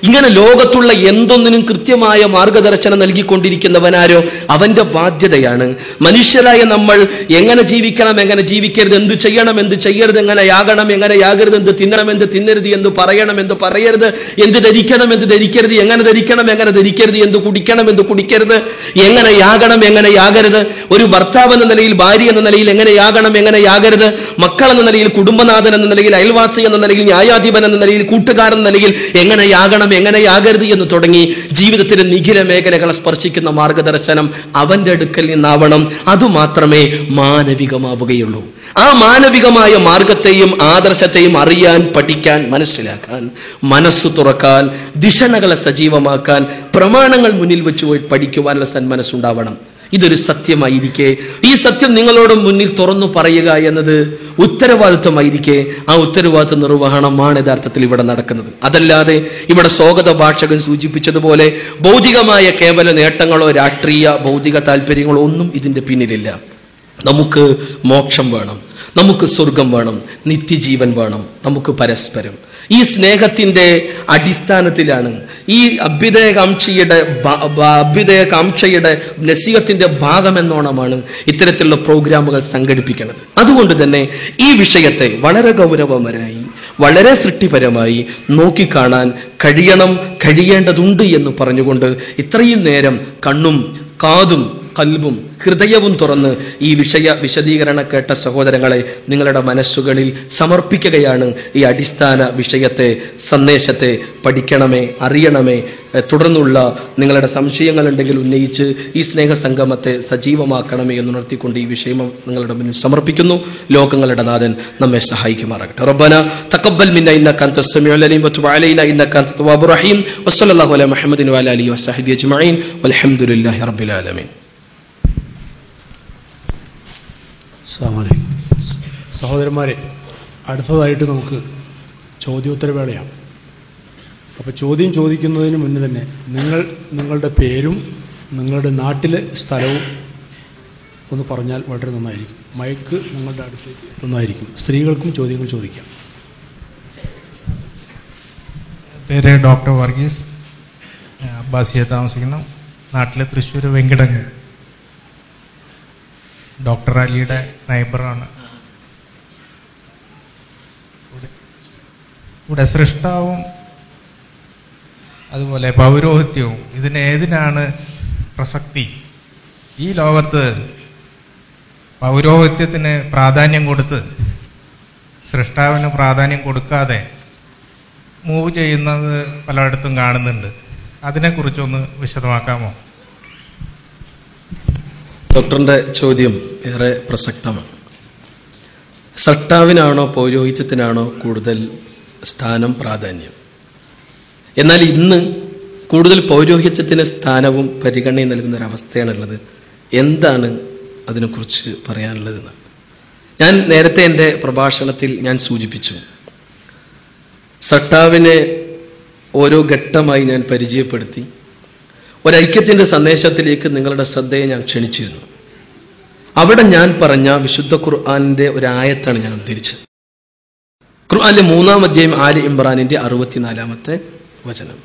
ഇങ്ങനെ ലോകത്തുള്ള എന്തൊന്നിനും കൃത്യമായ മാർഗദർശനം നൽകിക്കൊണ്ടിരിക്കുന്നവനാരോ അവന്റെ ബാധ്യതയാണ് മനുഷ്യരായ നമ്മൾ എങ്ങനെ ജീവിക്കണം, എങ്ങനെ ജീവിക്കരുത്, എന്ത് ചെയ്യണം, എന്ത് ചെയ്യരുത്, എങ്ങനെയാകണം, എങ്ങനെയാകരുത്, എന്ത് തിന്നണം, എന്ത് തിന്നരുത്, എന്ത് പറയണം, എന്ത് പറയരുത്, എന്ത് ധരിക്കണം, എന്ത് ധരിക്കരുത്, എങ്ങനെ ധരിക്കണം, എങ്ങനെ ധരിക്കരുത്, എന്ത് കുടിക്കണം, എന്ത് കുടിക്കരുത്, എങ്ങനെയാകണം, എങ്ങനെയാകരുത്, ഒരു ഭർത്താവ് എന്ന നിലയിൽ, ഭാര്യ എന്ന നിലയിൽ എങ്ങനെയാകണം, എങ്ങനെയാകരുത്, മക്കൾ എന്ന നിലയിൽ, കുടുംബനാഥൻ എന്ന നിലയിൽ, അയൽവാസി എന്ന നിലയിൽ, ന്യായാധിപൻ എന്ന നിലയിൽ, കൂട്ടുകാരൻ എന്ന നിലയിൽ എങ്ങനെയാകണം, എങ്ങനെയാകരുത് എന്ന് തുടങ്ങി ജീവിതത്തിന്റെ നിഖില മേഖലകളെ സ്പർശിക്കുന്ന മാർഗദർശനം അവന്റെ അടുക്കൽ നിന്നാവണം. അതുമാത്രമേ മാനവികമാവുകയുള്ളൂ. ആ മാനവികമായ മാർഗത്തെയും ആദർശത്തെയും അറിയാൻ, പഠിക്കാൻ, മനസ്സിലാക്കാൻ, മനസ്സു തുറക്കാൻ, ദിഷണകളെ സജീവമാക്കാൻ, പ്രമാണങ്ങൾ മുന്നിൽ വെച്ച് പഠിക്കുവാനുള്ള സന്മനസ്സുണ്ടാവണം. ഇതൊരു സത്യമായിരിക്കെ ഈ സത്യം നിങ്ങളോട് മുന്നിൽ തുറന്നു പറയുക എന്നത് ഉത്തരവാദിത്വമായിരിക്കെ ആ ഉത്തരവാദിത്വ നിർവഹണമാണ് യഥാർത്ഥത്തിൽ ഇവിടെ നടക്കുന്നത്. അതല്ലാതെ ഇവിടെ സ്വാഗത ഭാഷകൻ സൂചിപ്പിച്ചതുപോലെ ഭൗതികമായ കേവല നേട്ടങ്ങളോ രാഷ്ട്രീയ ഭൗതിക താല്പര്യങ്ങളോ ഒന്നും ഇതിന്റെ പിന്നിലില്ല. നമുക്ക് മോക്ഷം വേണം, നമുക്ക് സ്വർഗം വേണം, നിത്യജീവൻ വേണം, നമുക്ക് പരസ്പരം. ഈ സ്നേഹത്തിന്റെ അടിസ്ഥാനത്തിലാണ് ഈ അഭ്യുദയകാംക്ഷയുടെ നസീഹത്തിന്റെ ഭാഗമെന്നോണമാണ് ഇത്തരത്തിലുള്ള പ്രോഗ്രാമുകൾ സംഘടിപ്പിക്കുന്നത്. അതുകൊണ്ട് തന്നെ ഈ വിഷയത്തെ വളരെ ഗൗരവപരമായി, വളരെ സൃഷ്ടിപരമായി നോക്കിക്കാണാൻ കഴിയേണ്ടതുണ്ട് എന്ന് പറഞ്ഞുകൊണ്ട് ഇത്രയും നേരം കണ്ണും കാതും കൽബും ഹൃദയവും തുറന്ന് ഈ വിശദീകരണ കേട്ട സഹോദരങ്ങളെ നിങ്ങളുടെ മനസ്സുകളിൽ സമർപ്പിക്കുകയാണ്. ഈ അടിസ്ഥാന വിഷയത്തെ, സന്ദേശത്തെ പഠിക്കണമേ, അറിയണമേ. തുടർന്നുള്ള നിങ്ങളുടെ സംശയങ്ങളുണ്ടെങ്കിൽ ഉന്നയിച്ച് ഈ സ്നേഹസംഗമത്തെ സജീവമാക്കണമേ എന്നുണർത്തിക്കൊണ്ട് ഈ വിഷയം നിങ്ങളുടെ മുന്നിൽ സമർപ്പിക്കുന്നു. ലോകങ്ങളുടെ നാഥൻ നമ്മെ സഹായിക്കുമാറാകട്ടെ. റബ്ബന തഖബ്ബൽ മിന്നാ ഇന്നക അൻതസ് സമീഉൽ അലീം വതുബ് അലൈനാ ഇന്നക അൻത തവ്വാബുർ റഹീം വസല്ലല്ലാഹു അലാ മുഹമ്മദിൻ വഅലാ ആലിഹി വസഹ്ബിഹി അജ്മഈൻ വൽഹംദുലില്ലാഹി റബ്ബിൽ ആലമീൻ. സഹോദരന്മാരെ, അടുത്തതായിട്ട് നമുക്ക് ചോദ്യോത്തരവേളയാണ്. അപ്പോൾ ചോദ്യം ചോദിക്കുന്നതിന് മുന്നേ തന്നെ നിങ്ങളുടെ പേരും നിങ്ങളുടെ നാട്ടിലെ സ്ഥലവും ഒന്ന് പറഞ്ഞാൽ വളരെ നന്നായിരിക്കും. മൈക്ക് നിങ്ങളുടെ അടുത്തേക്ക് എത്തുന്നതായിരിക്കും. സ്ത്രീകൾക്കും ചോദ്യങ്ങൾ ചോദിക്കാം. പേര് ഡോക്ടർ വർഗീസ്, അബ്ബാസിയെ താമസിക്കുന്നു. നാട്ടിലെ തൃശ്ശൂർ വെങ്കിടങ്ങ്. ഡോക്ടർ അലിയുടെ നൈബറാണ്. ഇവിടെ സൃഷ്ടാവും അതുപോലെ പൗരോഹിത്യവും ഇതിനേതിനാണ് പ്രസക്തി? ഈ ലോകത്ത് പൗരോഹിത്യത്തിന് പ്രാധാന്യം കൊടുത്ത് സൃഷ്ടാവിന് പ്രാധാന്യം കൊടുക്കാതെ മൂവ് ചെയ്യുന്നത് പലയിടത്തും കാണുന്നുണ്ട്. അതിനെക്കുറിച്ചൊന്ന് വിശദമാക്കാമോ? ഡോക്ടറിന്റെ ചോദ്യം ഏറെ പ്രസക്തമാണ്. സൃഷ്ടാവിനാണോ പൗരോഹിത്യത്തിനാണോ കൂടുതൽ സ്ഥാനം, പ്രാധാന്യം? എന്നാൽ ഇന്ന് കൂടുതൽ പൗരോഹിത്യത്തിന് സ്ഥാനവും പരിഗണനയും നൽകുന്ന ഒരവസ്ഥയാണുള്ളത്. എന്താണ് അതിനെക്കുറിച്ച് പറയാനുള്ളതെന്ന് ഞാൻ നേരത്തെ എൻ്റെ പ്രഭാഷണത്തിൽ ഞാൻ സൂചിപ്പിച്ചു. സൃഷ്ടാവിനെ ഓരോ ഘട്ടമായി ഞാൻ പരിചയപ്പെടുത്തി ഒരൈക്യത്തിൻ്റെ സന്ദേശത്തിലേക്ക് നിങ്ങളുടെ ശ്രദ്ധയെ ഞാൻ ക്ഷണിച്ചിരുന്നു. അവിടെ ഞാൻ പറഞ്ഞ വിശുദ്ധ ഖുർആനിന്റെ ഒരു ആയത്താണ് ഞാൻ ഉദ്ധരിച്ചത്. ഖുർആനിലെ 3-ാം അധ്യായം ആലി ഇമ്രാനിന്റെ 64-ാമത്തെ വചനം.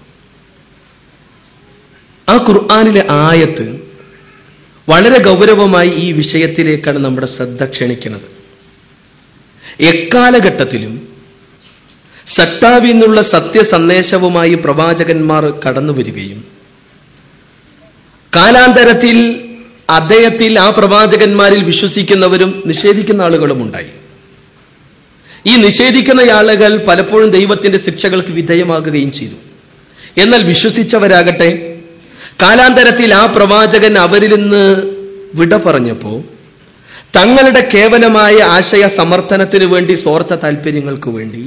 ആ ഖുർആനിലെ ആയത്ത് വളരെ ഗൗരവമായി ഈ വിഷയത്തിലേക്കാണ് നമ്മുടെ ശ്രദ്ധ ക്ഷണിക്കുന്നത്. എക്കാലഘട്ടത്തിലും സട്ടാവിൽ നിന്നുള്ള സത്യസന്ദേശവുമായി പ്രവാചകന്മാർ കടന്നു വരികയും കാലാന്തരത്തിൽ അദ്ദേഹത്തിൽ ആ പ്രവാചകന്മാരിൽ വിശ്വസിക്കുന്നവരും നിഷേധിക്കുന്ന ആളുകളും ഉണ്ടായി. ഈ നിഷേധിക്കുന്ന ആളുകൾ പലപ്പോഴും ദൈവത്തിന്റെ ശിക്ഷകൾക്ക് വിധേയമാകുകയും ചെയ്തു. എന്നാൽ വിശ്വസിച്ചവരാകട്ടെ കാലാന്തരത്തിൽ ആ പ്രവാചകൻ അവരിൽ നിന്ന് വിട പറഞ്ഞപ്പോൾ തങ്ങളുടെ കേവലമായ ആശയ സമർത്ഥനത്തിന് വേണ്ടി, സ്വാർത്ഥ താല്പര്യങ്ങൾക്ക് വേണ്ടി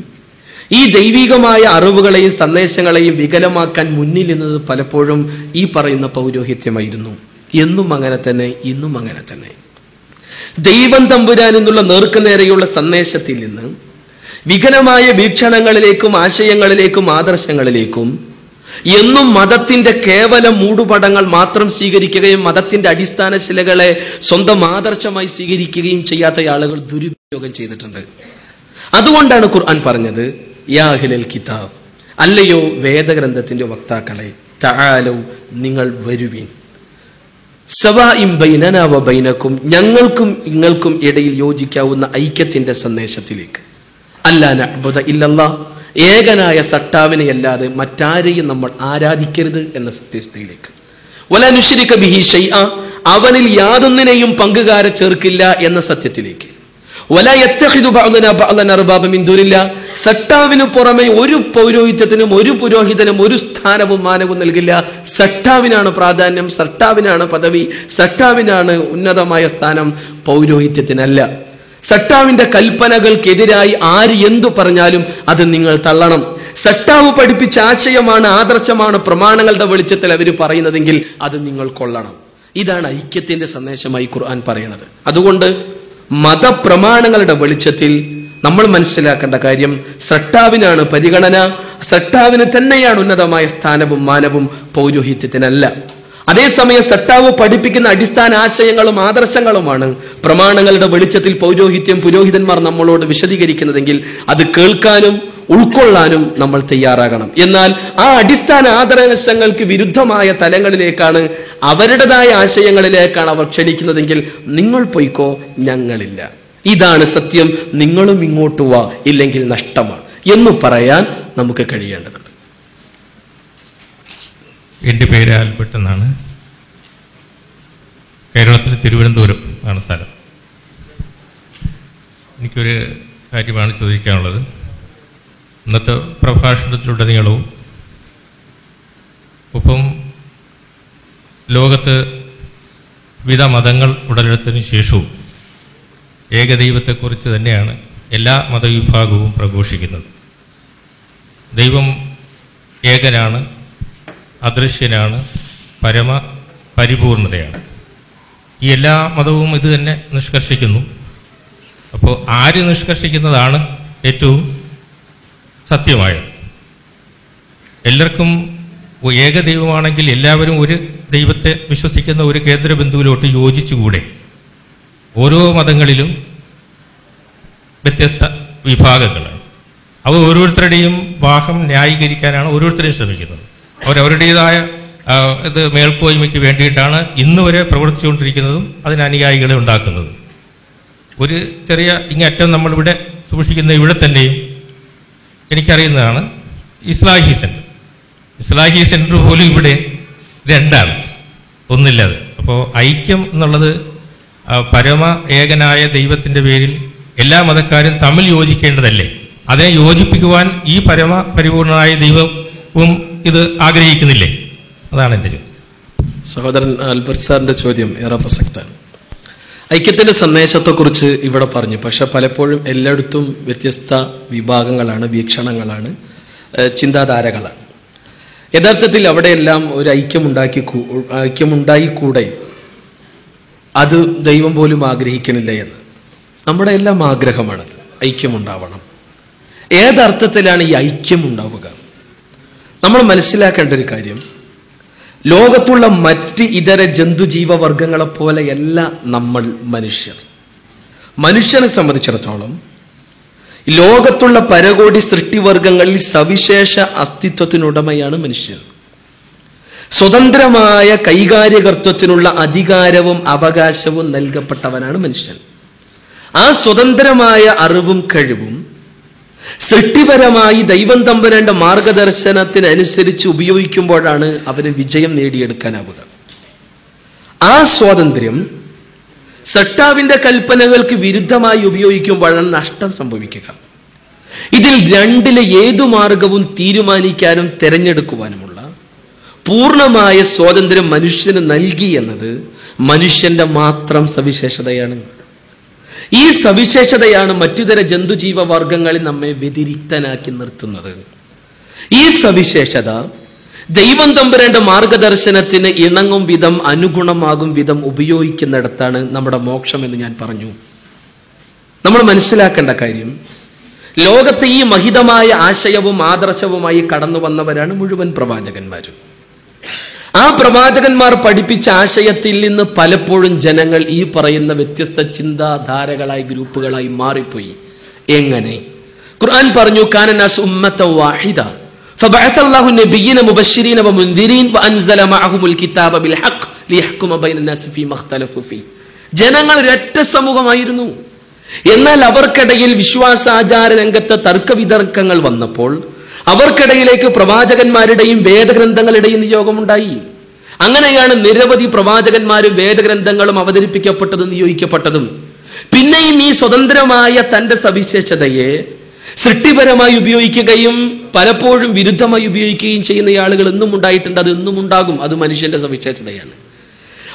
ഈ ദൈവികമായ അറിവുകളെയും സന്ദേശങ്ങളെയും വികലമാക്കാൻ മുന്നിൽ നിന്നത് പലപ്പോഴും ഈ പറയുന്ന പൗരോഹിത്യമായിരുന്നു. എന്നും അങ്ങനെ തന്നെ, ഇന്നും അങ്ങനെ തന്നെ. ദൈവം തമ്പുരാൻ എന്നുള്ള നേർക്കുനേരെയുള്ള സന്ദേശത്തിൽ നിന്ന് വികലമായ വീക്ഷണങ്ങളിലേക്കും ആശയങ്ങളിലേക്കും ആദർശങ്ങളിലേക്കും എന്നും മതത്തിന്റെ കേവല മൂടുപടങ്ങൾ മാത്രം സ്വീകരിക്കുകയും മതത്തിന്റെ അടിസ്ഥാന ശിലകളെ സ്വന്തം ആദർശമായി സ്വീകരിക്കുകയും ചെയ്യാത്ത ആളുകൾ ദുരുപയോഗം ചെയ്തിട്ടുണ്ട്. അതുകൊണ്ടാണ് ഖുർആൻ പറഞ്ഞത്, യാ അഹ്ലൽ കിതാബ് അല്ലയോ വേദഗ്രന്ഥത്തിന്റെ വക്താക്കളെ, തആലൗ നിങ്ങൾ വരുവിൻ, സവാഇൻ ബൈനനാ വ ബൈനക്കും ഞങ്ങൾക്കും നിങ്ങൾക്കും ഇടയിൽ യോജിക്കാവുന്ന ഐക്യത്തിന്റെ സന്ദേശത്തിലേക്ക്. അല്ലാ നഅ്ബുദ ഇല്ലല്ലാഹ്, ഏകനായ സട്ടാവിനെ അല്ലാതെ മറ്റാരെയും നമ്മൾ ആരാധിക്കരുത് എന്ന സത്യസ്ഥയിലേക്ക്. വലാ നുശ്രിക ബിഹി ഷൈഅ, അവനിൽ യാതൊന്നിനെയും പങ്കുകാരെ ചേർക്കില്ല എന്ന സത്യത്തിലേക്ക്. വലാ യത്തഖിദു ബഅദുനാ ബഅദൻ അർബാബ മിൻ ദൂനില്ലാഹ്, സട്ടാവിനു പുറമെ ഒരു പൗരോഹിത്യത്തിനും ഒരു പുരോഹിതനും ഒരു സ്ഥാനവും മാനവും നൽകില്ല. സട്ടാവിനാണ് പ്രാധാന്യം, സട്ടാവിനാണ് പദവി, സട്ടാവിനാണ് ഉന്നതമായ സ്ഥാനം, പൗരോഹിത്യത്തിനല്ല. സട്ടാവിന്റെ കൽപ്പനകൾക്കെതിരായി ആര് എന്തു പറഞ്ഞാലും അത് നിങ്ങൾ തള്ളണം. സട്ടാവ് പഠിപ്പിച്ച ആശയമാണ്, ആദർശമാണ്, പ്രമാണങ്ങളുടെ വെളിച്ചത്തിൽ അവർ പറയുന്നതെങ്കിൽ അത് നിങ്ങൾ കൊള്ളണം. ഇതാണ് ഐക്യത്തിന്റെ സന്ദേശമായി ഖുർആൻ പറയുന്നത്. അതുകൊണ്ട് മതപ്രമാണങ്ങളുടെ വെളിച്ചത്തിൽ നമ്മൾ മനസ്സിലാക്കേണ്ട കാര്യം, സട്ടാവിനാണ് പരിഗണന, സട്ടാവിന് തന്നെയാണ് ഉന്നതമായ സ്ഥാനവും മാനവും, പൗരോഹിത്യത്തിനല്ല. അതേസമയം സട്ടാവ് പഠിപ്പിക്കുന്ന അടിസ്ഥാന ആശയങ്ങളും ആദർശങ്ങളുമാണ് പ്രമാണങ്ങളുടെ വെളിച്ചത്തിൽ പൗരോഹിത്യം, പുരോഹിതന്മാർ നമ്മളോട് വിശദീകരിക്കുന്നതെങ്കിൽ അത് കേൾക്കാനും ഉൾക്കൊള്ളാനും നമ്മൾ തയ്യാറാകണം. എന്നാൽ ആ അടിസ്ഥാന ആദർശങ്ങൾക്ക് വിരുദ്ധമായ തലങ്ങളിലേക്കാണ്, അവരുടേതായ ആശയങ്ങളിലേക്കാണ് അവർ ക്ഷണിക്കുന്നതെങ്കിൽ നിങ്ങൾ പൊയ്ക്കോ, ഞങ്ങളില്ല, ഇതാണ് സത്യം, നിങ്ങളും ഇങ്ങോട്ട് വാ, ഇല്ലെങ്കിൽ നഷ്ടമാണ് എന്ന് പറയാൻ നമുക്ക് കഴിയേണ്ടതുണ്ട്. എൻ്റെ പേര് ആൽബർട്ട് എന്നാണ്. കേരളത്തിലെ തിരുവനന്തപുരം ആണ് സ്ഥലം. എനിക്കൊരു കാര്യമാണ് ചോദിക്കാനുള്ളത്. ഇന്നത്തെ പ്രഭാഷണത്തിലുടനീളവും ഒപ്പം ലോകത്ത് വിവിധ മതങ്ങൾ ഉടലെടുത്തതിന് ശേഷവും ഏകദൈവത്തെക്കുറിച്ച് തന്നെയാണ് എല്ലാ മതവിഭാഗവും പ്രഘോഷിക്കുന്നത്. ദൈവം ഏകനാണ്, അദൃശ്യനാണ്, പരിപൂർണതയാണ്. ഈ എല്ലാ മതവും ഇത് തന്നെ നിഷ്കർഷിക്കുന്നു. അപ്പോൾ ആര് നിഷ്കർഷിക്കുന്നതാണ് ഏറ്റവും സത്യമായത്? എല്ലാവർക്കും ഏകദൈവമാണെങ്കിൽ എല്ലാവരും ഒരു ദൈവത്തെ വിശ്വസിക്കുന്ന ഒരു കേന്ദ്ര ബിന്ദുവിലോട്ട് യോജിച്ചുകൂടെ? ഓരോ മതങ്ങളിലും വ്യത്യസ്ത വിഭാഗങ്ങളാണ്. അവ ഓരോരുത്തരുടെയും വാഹം ന്യായീകരിക്കാനാണ് ഓരോരുത്തരും ശ്രമിക്കുന്നത്. അവരവരുടേതായ ഇത് മേൽക്കോയ്മയ്ക്ക് വേണ്ടിയിട്ടാണ് ഇന്ന് വരെ പ്രവർത്തിച്ചുകൊണ്ടിരിക്കുന്നതും അതിന് അനുയായികളെ ഉണ്ടാക്കുന്നതും. ഒരു ചെറിയ ഇങ്ങറ്റം നമ്മളിവിടെ സൂക്ഷിക്കുന്ന ഇവിടെ തന്നെയും എനിക്കറിയുന്നതാണ് ഇസ്ലാഹി സെൻറ്റർ. ഇസ്ലാഹി സെൻറ്റർ പോലും ഇവിടെ രണ്ടാണ്, ഒന്നില്ലാതെ. അപ്പോൾ ഐക്യം എന്നുള്ളത് പരമ ഏകനായ ദൈവത്തിൻ്റെ പേരിൽ എല്ലാ മതക്കാരും തമ്മിൽ യോജിക്കേണ്ടതല്ലേ? അതിനെ യോജിപ്പിക്കുവാൻ ഈ പരിപൂർണനായ ദൈവവും ഇത് ആഗ്രഹിക്കുന്നില്ലേ? അതാണ് എൻ്റെ ചോദ്യം. സഹോദരൻ ആൽബർട്ട് സാറിന്റെ ചോദ്യം ഏറെ പ്രസക്തമാണ്. ഐക്യത്തിന്റെ സന്ദേശത്തെക്കുറിച്ച് ഇവിടെ പറഞ്ഞു, പക്ഷെ പലപ്പോഴും എല്ലായിടത്തും വ്യത്യസ്ത വിഭാഗങ്ങളാണ്, വീക്ഷണങ്ങളാണ്, ചിന്താധാരകളാണ്. യഥാർത്ഥത്തിൽ അവിടെയെല്ലാം ഒരു ഐക്യമുണ്ടായിക്കൂടെ? അത് ദൈവം പോലും ആഗ്രഹിക്കണില്ല എന്ന്. നമ്മുടെ എല്ലാം ആഗ്രഹമാണത്, ഐക്യമുണ്ടാവണം. ഏതർത്ഥത്തിലാണ് ഈ ഐക്യം ഉണ്ടാവുക? നമ്മൾ മനസ്സിലാക്കേണ്ട ഒരു കാര്യം, ലോകത്തുള്ള മറ്റ് ഇതര ജന്തുജീവവർഗങ്ങളെ പോലെയല്ല നമ്മൾ മനുഷ്യർ. മനുഷ്യനെ സംബന്ധിച്ചിടത്തോളം ലോകത്തുള്ള പരകോടി സൃഷ്ടിവർഗങ്ങളിൽ സവിശേഷ അസ്തിത്വത്തിനുടമയാണ് മനുഷ്യൻ. സ്വതന്ത്രമായ കൈകാര്യകർത്തത്തിനുള്ള അധികാരവും അവകാശവും നൽകപ്പെട്ടവനാണ് മനുഷ്യൻ. ആ സ്വതന്ത്രമായ അറിവും കഴിവും സൃഷ്ടിപരമായി ദൈവം തമ്പുരാന്റെ മാർഗദർശനത്തിനനുസരിച്ച് ഉപയോഗിക്കുമ്പോഴാണ് അവന് വിജയം നേടിയെടുക്കാനാവുക. ആ സ്വാതന്ത്ര്യം സട്ടാവിന്റെ കൽപ്പനകൾക്ക് വിരുദ്ധമായി ഉപയോഗിക്കുമ്പോഴാണ് നഷ്ടം സംഭവിക്കുക. ഇതിൽ രണ്ടിലെ ഏതു മാർഗവും തീരുമാനിക്കാനും തെരഞ്ഞെടുക്കുവാനുമുള്ള പൂർണ്ണമായ സ്വാതന്ത്ര്യം മനുഷ്യന് നൽകി എന്നത് മനുഷ്യന്റെ മാത്രം സവിശേഷതയാണ്. ഈ സവിശേഷതയാണ് മറ്റുതര ജന്തുജീവവർഗങ്ങളിൽ നമ്മെ വ്യതിരിക്തനാക്കി നിർത്തുന്നത്. ഈ സവിശേഷത ദൈവം തമ്പുരാന്റെ മാർഗദർശനത്തിന് ഇണങ്ങും വിധം, അനുഗുണമാകും വിധം ഉപയോഗിക്കുന്നിടത്താണ് നമ്മുടെ മോക്ഷം എന്ന് ഞാൻ പറഞ്ഞു. നമ്മൾ മനസ്സിലാക്കേണ്ട കാര്യം, ലോകത്തെ ഈ മഹിതമായ ആശയവും ആദർശവുമായി കടന്നു വന്നവരാണ് മുഴുവൻ പ്രവാചകന്മാരും. ആ പ്രവാചകന്മാർ പഠിപ്പിച്ച ആശയത്തിൽ നിന്ന് പലപ്പോഴും ജനങ്ങൾ ഈ പറയുന്ന വ്യത്യസ്ത ചിന്താധാരകളായി, ഗ്രൂപ്പുകളായി മാറിപ്പോയി. എങ്ങനെ? ഖുർആൻ പറഞ്ഞു, കാന നാസു ഉമ്മത്തൻ വാഹിദ فبعث الله النبيين مبشرين ومنذرين وأنزل معهم الكتاب بالحق ليحكم بين الناس فيما اختلفوا فيه. ജനങ്ങൾ ഒരൊറ്റ സമൂഹമായിരുന്നു. എന്നാൽ അവർക്കിടയിൽ വിശ്വാസാചാര രംഗത്ത് തർക്കവിതർക്കങ്ങൾ വന്നപ്പോൾ അവർക്കിടയിലേക്ക് പ്രവാചകന്മാരുടെയും വേദഗ്രന്ഥങ്ങളുടെയും നിയോഗമുണ്ടായി. അങ്ങനെയാണ് നിരവധി പ്രവാചകന്മാരും വേദഗ്രന്ഥങ്ങളും അവതരിപ്പിക്കപ്പെട്ടതും നിയോഗിക്കപ്പെട്ടതും. പിന്നെയും ഈ സ്വതന്ത്രമായ തന്റെ സവിശേഷതയെ സൃഷ്ടിപരമായി ഉപയോഗിക്കുകയും പലപ്പോഴും വിരുദ്ധമായി ഉപയോഗിക്കുകയും ചെയ്യുന്ന ആളുകൾ എന്നും ഉണ്ടായിട്ടുണ്ട്, അത് എന്നും ഉണ്ടാകും. അത് മനുഷ്യന്റെ സവിശേഷതയാണ്.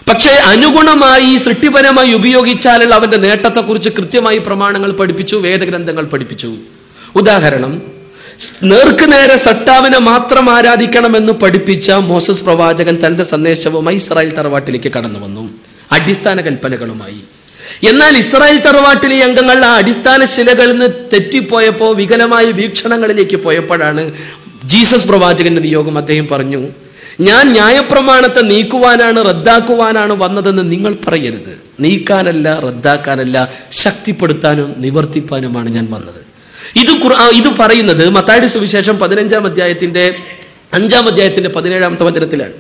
പക്ഷേ അനുഗുണമായി സൃഷ്ടിപരമായി ഉപയോഗിച്ചാലുള്ള അവന്റെ നേട്ടത്തെക്കുറിച്ച് കൃത്യമായി പ്രമാണങ്ങൾ പഠിപ്പിച്ചു, വേദഗ്രന്ഥങ്ങൾ പഠിപ്പിച്ചു. ഉദാഹരണം, നേർക്ക് നേരെ സട്ടാവിനെ മാത്രം ആരാധിക്കണമെന്ന് പഠിപ്പിച്ച മോസസ് പ്രവാചകൻ തന്റെ സന്ദേശവുമായി ഇസ്രായേൽ തറവാട്ടിലേക്ക് കടന്നു വന്നു, അടിസ്ഥാന കൽപ്പനകളുമായി. എന്നാൽ ഇസ്രായേൽ തറവാട്ടിലെ അംഗങ്ങൾ ആ അടിസ്ഥാന ശിലകളിൽ നിന്ന് തെറ്റിപ്പോയപ്പോ വികലമായ വീക്ഷണങ്ങളിലേക്ക് പോയപ്പോഴാണ് ജീസസ് പ്രവാചകന്റെ നിയോഗം. അദ്ദേഹം പറഞ്ഞു, ഞാൻ ന്യായപ്രമാണത്തെ നീക്കുവാനാണ് റദ്ദാക്കുവാനാണ് വന്നതെന്ന് നിങ്ങൾ പറയരുത്. നീക്കാനല്ല, റദ്ദാക്കാനല്ല, ശക്തിപ്പെടുത്താനും നിവർത്തിപ്പാനുമാണ് ഞാൻ വന്നത്. ഇത് പറയുന്നത് മത്തായിയുടെ സുവിശേഷം 15-ാം അധ്യായത്തിന്റെ 5-ാം അധ്യായത്തിന്റെ 17-ാമത്തെ വചനത്തിലാണ്.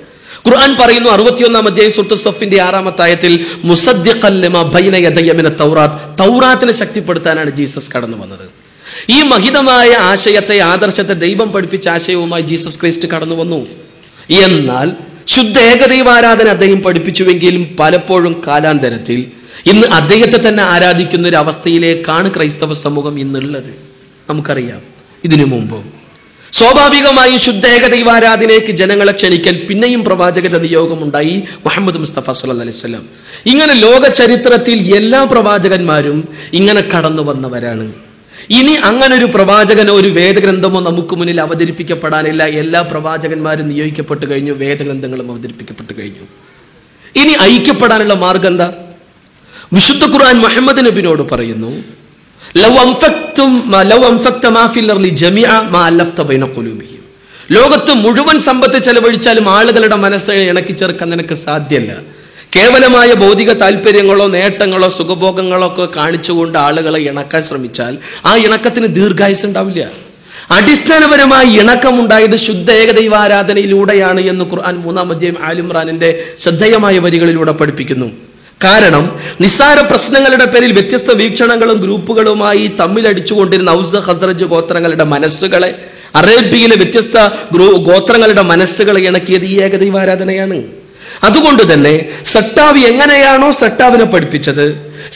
ഖുർആൻ പറയുന്നു 61-ാം അധ്യായം സൂറത്ത് സഫിന്റെ 6-ാമത്തെ ആയത്തിൽ മുസദ്ദിഖൻ ലിമാ ബൈന യദയ്യ മിന തൗറാത്ത്, തൗറാത്തിനെ ശക്തിപ്പെടുത്താനാണ് ജീസസ് കടന്നു വന്നത്. ഈ മഹിതമായ ആശയത്തെ, ആദർശത്തെ, ദൈവം പഠിപ്പിച്ച ആശയവുമായി ജീസസ് ക്രിസ്റ്റ് കടന്നു വന്നു. എന്നാൽ ശുദ്ധ ഏകദൈവാരാധന അദ്ദേഹം പഠിപ്പിച്ചുവെങ്കിലും പലപ്പോഴും കാലാന്തരത്തിൽ ഇന്ന് അദ്ദേഹത്തെ തന്നെ ആരാധിക്കുന്ന ഒരു അവസ്ഥയിലേക്കാണ് ക്രൈസ്തവ സമൂഹം ഇന്നുള്ളത്. നമുക്കറിയാം, ഇതിനു മുമ്പ് സ്വാഭാവികമായും ശുദ്ധ ഏകദൈവാരാധനയ്ക്ക് ജനങ്ങളെ ക്ഷണിക്കാൻ പിന്നെയും പ്രവാചകന്റെ നിയോഗമുണ്ടായി, മുഹമ്മദ് മുസ്തഫ സല്ലല്ലാഹു അലൈഹി വസല്ലം. ഇങ്ങനെ ലോക ചരിത്രത്തിൽ എല്ലാ പ്രവാചകന്മാരും ഇങ്ങനെ കടന്നു വന്നവരാണ്. ഇനി അങ്ങനെ ഒരു പ്രവാചകനോ ഒരു വേദഗ്രന്ഥമോ നമുക്ക് മുന്നിൽ അവതരിപ്പിക്കപ്പെടാനില്ല. എല്ലാ പ്രവാചകന്മാരും നിയോഗിക്കപ്പെട്ടു കഴിഞ്ഞു, വേദഗ്രന്ഥങ്ങളും അവതരിപ്പിക്കപ്പെട്ടു കഴിഞ്ഞു. ഇനി ഐക്യപ്പെടാനുള്ള മാർഗം എന്താ? വിശുദ്ധ ഖുർആൻ മുഹമ്മദ് നബിയോട് പറയുന്നു, ലോകത്ത് മുഴുവൻ സമ്പത്ത് ചെലവഴിച്ചാലും ആളുകളുടെ മനസ്സിനെ ഇണക്കി ചേർക്കാൻ നിനക്ക് സാധ്യമല്ല. കേവലമായ ഭൗതിക താല്പര്യങ്ങളോ നേട്ടങ്ങളോ സുഖഭോഗങ്ങളോ ഒക്കെ കാണിച്ചുകൊണ്ട് ആളുകളെ ഇണക്കാൻ ശ്രമിച്ചാൽ ആ ഇണക്കത്തിന് ദീർഘായുസ് ഉണ്ടാവില്ല. അടിസ്ഥാനപരമായി ഇണക്കമുണ്ടായത് ശുദ്ധ ഏകദൈവാരാധനയിലൂടെയാണ് എന്ന് ഖുർആൻ 3-ാം അധ്യായം ആൽ ഇംറാനിന്റെ ശ്രദ്ധേയമായ വരികളിലൂടെ പഠിപ്പിക്കുന്നു. കാരണം നിസ്സാര പ്രശ്നങ്ങളുടെ പേരിൽ വ്യത്യസ്ത വീക്ഷണങ്ങളും ഗ്രൂപ്പുകളുമായി തമ്മിലടിച്ചുകൊണ്ടിരുന്ന ഔസ് ഖസ്റജ് ഗോത്രങ്ങളുടെ മനസ്സുകളെ, അറേബ്യയിലെ വ്യത്യസ്ത ഗോത്രങ്ങളുടെ മനസ്സുകളെ ഇണക്കിയത് ഈ ഏകദൈവാരാധനയാണ്. അതുകൊണ്ട് തന്നെ സട്ടാവി എങ്ങനെയാണോ സട്ടാവിനെ പഠിപ്പിച്ചത്,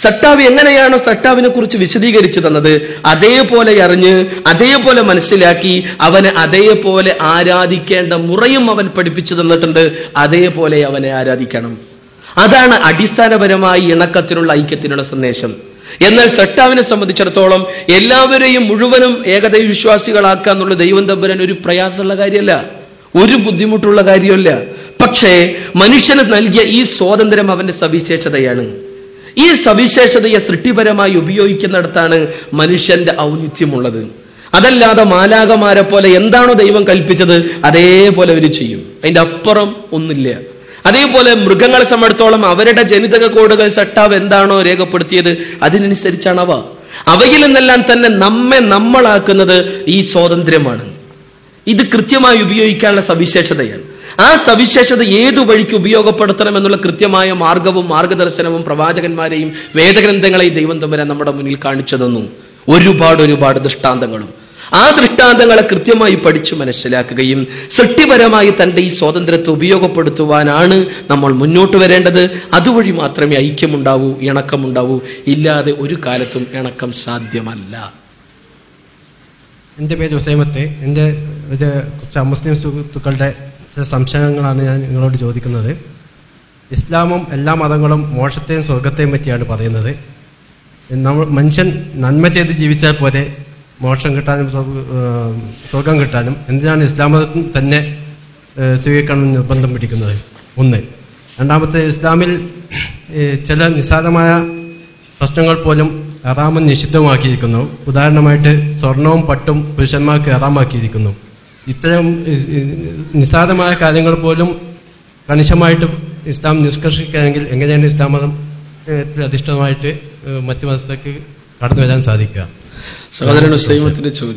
സട്ടാവി എങ്ങനെയാണോ സട്ടാവിനെ കുറിച്ച് വിശദീകരിച്ചു തന്നത്, അതേപോലെ അറിഞ്ഞ് അതേപോലെ മനസ്സിലാക്കി അവനെ അതേപോലെ ആരാധിക്കേണ്ട മുറയും അവൻ പഠിപ്പിച്ചു തന്നിട്ടുണ്ട്. അതേപോലെ അവനെ ആരാധിക്കണം. അതാണ് അടിസ്ഥാനപരമായി ഇണക്കത്തിനുള്ള ഐക്യത്തിനുള്ള സന്ദേശം. എന്നാൽ സട്ടാവിനെ സംബന്ധിച്ചിടത്തോളം എല്ലാവരെയും മുഴുവനും ഏകദൈവ വിശ്വാസികളാക്കുക എന്നുള്ള ദൈവം തമ്പുരാൻ ഒരു പ്രയാസമുള്ള കാര്യമല്ല, ഒരു ബുദ്ധിമുട്ടുള്ള കാര്യമല്ല. പക്ഷേ മനുഷ്യന് നൽകിയ ഈ സ്വാതന്ത്ര്യം അവന്റെ സവിശേഷതയാണ്. ഈ സവിശേഷതയെ സൃഷ്ടിപരമായി ഉപയോഗിക്കുന്നിടത്താണ് മനുഷ്യന്റെ ഔന്നിത്യമുള്ളത്. അതല്ലാതെ മാലാഖമാരെ പോലെ എന്താണോ ദൈവം കൽപ്പിച്ചത് അതേപോലെ അവർ ചെയ്യും, അതിന്റെ അപ്പുറം ഒന്നില്ല. അതേപോലെ മൃഗങ്ങളെ സംബന്ധിച്ചിടത്തോളം അവരുടെ ജനിതക കോഡുകൾ സട്ടാവ് എന്താണോ രേഖപ്പെടുത്തിയത് അതിനനുസരിച്ചാണ് അവയിൽ നിന്നെല്ലാം തന്നെ നമ്മളാക്കുന്നത് ഈ സ്വാതന്ത്ര്യമാണ്. ഇത് കൃത്യമായി ഉപയോഗിക്കാനുള്ള സവിശേഷതയാണ്. ആ സവിശേഷത ഏതു വഴിക്ക് ഉപയോഗപ്പെടുത്തണം എന്നുള്ള കൃത്യമായ മാർഗവും മാർഗദർശനവും പ്രവാചകന്മാരെയും വേദഗ്രന്ഥങ്ങളെയും ദൈവം തമ്പുരാൻ നമ്മുടെ മുന്നിൽ കാണിച്ചു തന്നു. ഒരുപാട് ദൃഷ്ടാന്തങ്ങളും ആ ദൃഷ്ടാന്തങ്ങളെ കൃത്യമായി പഠിച്ചു മനസ്സിലാക്കുകയും സൃഷ്ടിപരമായി തന്റെ ഈ സ്വാതന്ത്ര്യത്തെ ഉപയോഗപ്പെടുത്തുവാനാണ് നമ്മൾ മുന്നോട്ട് വരേണ്ടത്. അതുവഴി മാത്രമേ ഐക്യമുണ്ടാവൂ, ഇണക്കമുണ്ടാവൂ. ഇല്ലാതെ ഒരു കാലത്തും ഇണക്കം സാധ്യമല്ല. എൻ്റെ പേര് ഹുസൈമത്ത്. എൻ്റെ കുറച്ച് മുസ്ലിം സുഹൃത്തുക്കളുടെ ചില സംശയങ്ങളാണ് ഞാൻ നിങ്ങളോട് ചോദിക്കുന്നത്. ഇസ്ലാമും എല്ലാ മതങ്ങളും മോക്ഷത്തെയും സ്വർഗത്തെയും പറ്റിയാണ് പറയുന്നത്. നമ്മൾ മനുഷ്യൻ നന്മ ചെയ്ത് ജീവിച്ചാൽ പോലെ മോക്ഷം കിട്ടാനും സ്വർഗം കിട്ടാനും എന്തിനാണ് ഇസ്ലാം മതത്തിൽ തന്നെ സ്വീകരിക്കണം നിർബന്ധം പിടിക്കുന്നത്? ഒന്ന്. രണ്ടാമത്തെ, ഇസ്ലാമിൽ ചില നിസ്സാരമായ പ്രശ്നങ്ങൾ പോലും ഹറാമും നിഷിദ്ധമാക്കിയിരിക്കുന്നു. ഉദാഹരണമായിട്ട് സ്വർണവും പട്ടും പുരുഷന്മാർക്ക് ഹറാമാക്കിയിരിക്കുന്നു. ഇത്തരം നിസ്സാരമായ കാര്യങ്ങൾ പോലും കണിശമായിട്ട് ഇസ്ലാം നിഷ്കർഷിക്കുകയാണെങ്കിൽ എങ്ങനെയാണ് ഇസ്ലാം മതം അധിഷ്ഠിതമായിട്ട് മറ്റു മതത്തിലേക്ക് കടന്നു വരാൻ സാധിക്കുക? സഹോദരൻ ഹുസൈമത്തിന്റെ ചോദ്യം